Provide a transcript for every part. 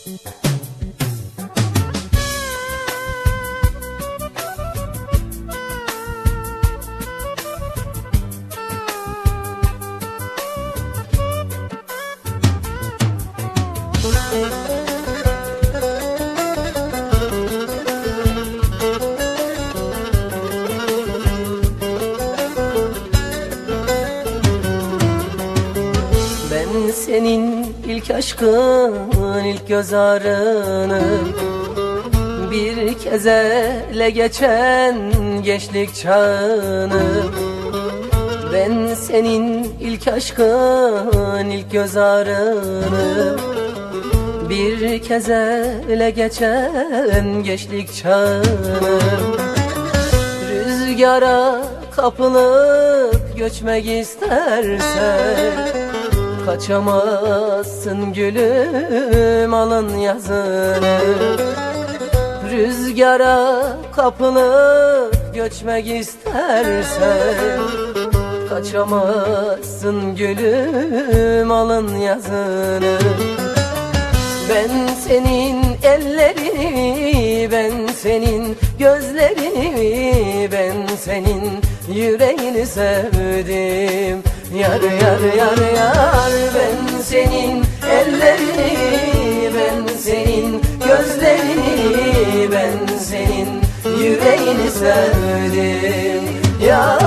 Ben senin ilk aşkın, ilk göz ağrını bir kez ele geçen gençlik çağını. Ben senin ilk aşkın, ilk göz ağrını bir kez ele geçen gençlik çağını. Rüzgara kapılıp göçmek istersen kaçamazsın gülüm, alın yazını. Rüzgara kapılıp göçmek istersen kaçamazsın gülüm, alın yazını. Ben senin ellerini, ben senin gözlerini, ben senin yüreğini sevdim. Yar yar yar yar, ben senin ellerini, ben senin gözlerini, ben senin yüreğini sevdim. Yar.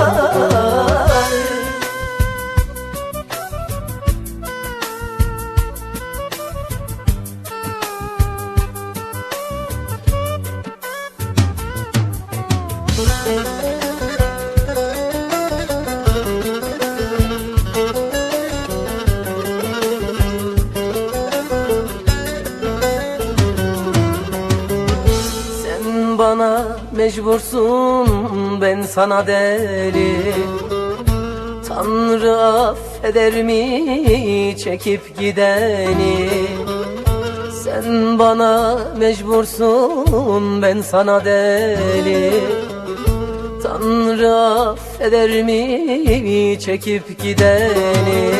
Sen bana mecbursun, ben sana deli. Tanrı affeder mi çekip gideni? Sen bana mecbursun, ben sana deli. Tanrı affeder mi çekip gideni?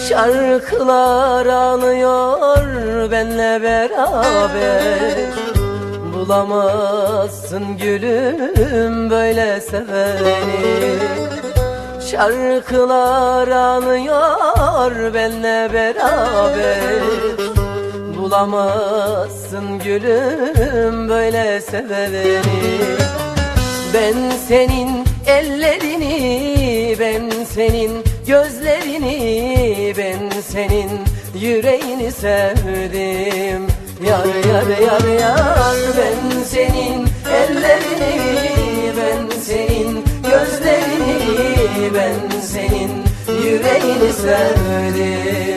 Şarkılar ağlıyor benle beraber, bulamazsın gülüm böyle seveni. Şarkılar ağlıyor benle beraber, bulamazsın gülüm böyle seveni. Ben senin ellerini, ben senin gözlerini, ben senin yüreğini sevdim. Yar yar yar yar, ben senin ellerini, ben senin gözlerini, ben senin yüreğini sevdim.